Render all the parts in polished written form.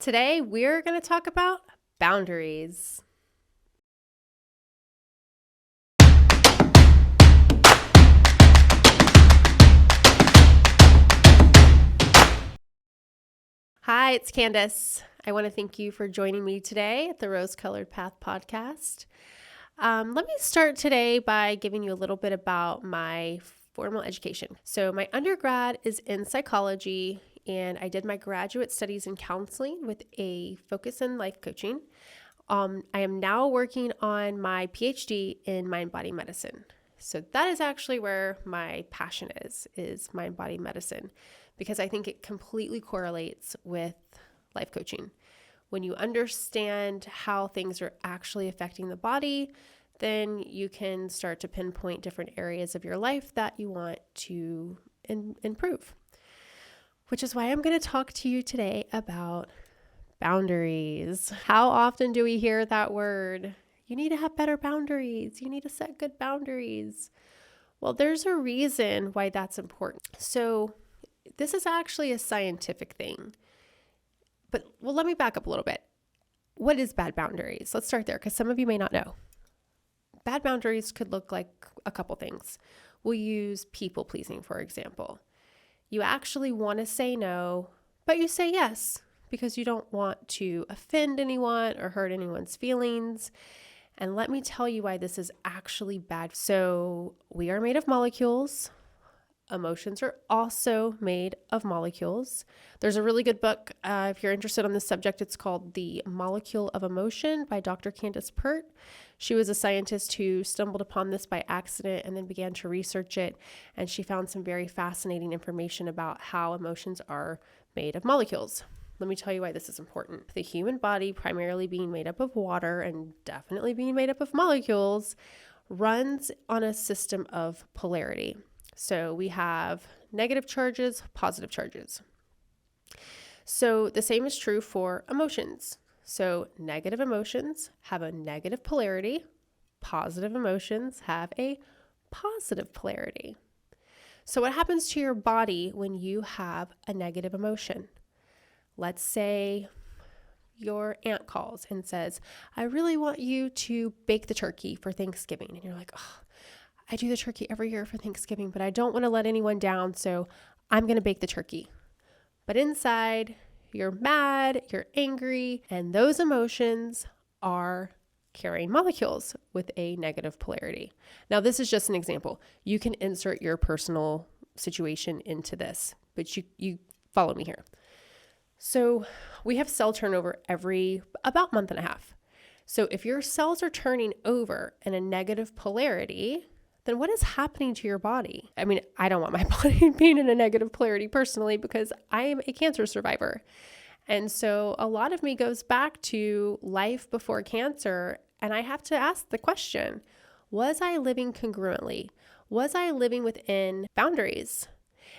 Today, we're going to talk about boundaries. Hi, it's Candace. I want to thank you for joining me today at the Rose Colored Path podcast. Let me start today by giving you a little bit about my formal education. So my undergrad is in psychology, and I did my graduate studies in counseling with a focus in life coaching. I am now working on my PhD in mind-body medicine. So that is actually where my passion is mind-body medicine, because I think it completely correlates with life coaching. When you understand how things are actually affecting the body, then you can start to pinpoint different areas of your life that you want to improve. Which is why I'm going to talk to you today about boundaries. How often do we hear that word? You need to have better boundaries. You need to set good boundaries. Well, there's a reason why that's important. So this is actually a scientific thing. But let me back up a little bit. What is bad boundaries? Let's start there, because some of you may not know. Bad boundaries could look like a couple things. We'll use people pleasing, for example. You actually want to say no, but you say yes because you don't want to offend anyone or hurt anyone's feelings. And let me tell you why this is actually bad. So we are made of molecules. Emotions are also made of molecules. There's a really good book, if you're interested on this subject. It's called The Molecule of Emotion by Dr. Candace Pert. She was a scientist who stumbled upon this by accident and then began to research it. And she found some very fascinating information about how emotions are made of molecules. Let me tell you why this is important. The human body, primarily being made up of water and definitely being made up of molecules, runs on a system of polarity. So we have negative charges, positive charges. So the same is true for emotions. So negative emotions have a negative polarity. Positive emotions have a positive polarity. So what happens to your body when you have a negative emotion? Let's say your aunt calls and says, I really want you to bake the turkey for Thanksgiving. And you're like, oh, I do the turkey every year for Thanksgiving, but I don't want to let anyone down, so I'm going to bake the turkey. But inside, you're mad, you're angry, and those emotions are carrying molecules with a negative polarity. Now, this is just an example. You can insert your personal situation into this, but you follow me here. So we have cell turnover every about month and a half. So if your cells are turning over in a negative polarity, then what is happening to your body? I mean, I don't want my body being in a negative polarity personally, because I am a cancer survivor. And so a lot of me goes back to life before cancer. And I have to ask the question, was I living congruently? Was I living within boundaries?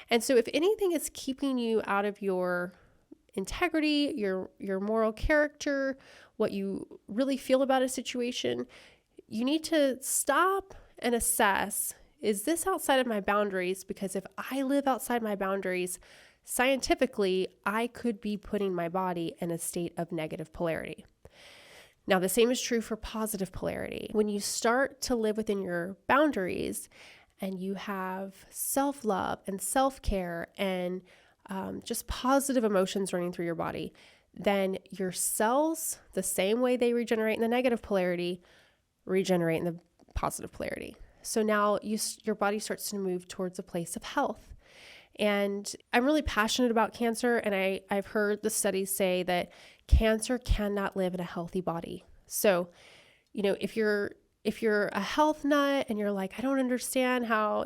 And so if anything is keeping you out of your integrity, your moral character, what you really feel about a situation, you need to stop and assess, is this outside of my boundaries? Because if I live outside my boundaries, scientifically, I could be putting my body in a state of negative polarity. Now, the same is true for positive polarity. When you start to live within your boundaries and you have self-love and self-care and just positive emotions running through your body, then your cells, the same way they regenerate in the negative polarity, regenerate in the positive polarity. So now your body starts to move towards a place of health. And I'm really passionate about cancer, and I've heard the studies say that cancer cannot live in a healthy body. So, if you're a health nut and you're like, I don't understand how,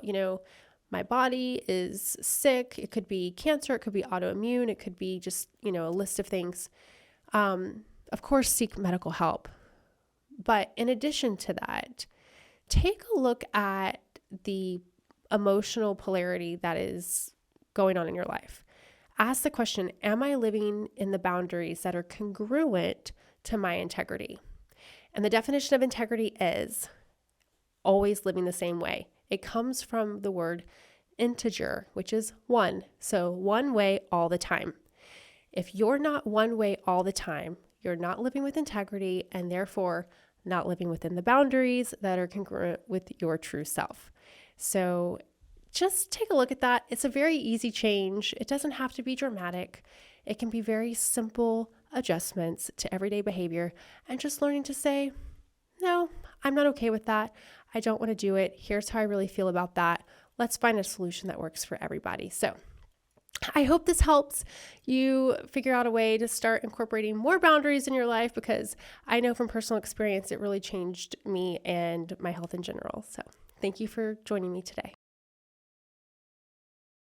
my body is sick. It could be cancer, it could be autoimmune, it could be just, a list of things. Of course, seek medical help. But in addition to that, take a look at the emotional polarity that is going on in your life. Ask the question, am I living in the boundaries that are congruent to my integrity? And the definition of integrity is always living the same way. It comes from the word integer, which is one. So one way all the time. If you're not one way all the time, you're not living with integrity and therefore not living within the boundaries that are congruent with your true self. So just take a look at that. It's a very easy change. It doesn't have to be dramatic. It can be very simple adjustments to everyday behavior and just learning to say, no, I'm not okay with that. I don't want to do it. Here's how I really feel about that. Let's find a solution that works for everybody. So I hope this helps you figure out a way to start incorporating more boundaries in your life, because I know from personal experience, it really changed me and my health in general. So thank you for joining me today.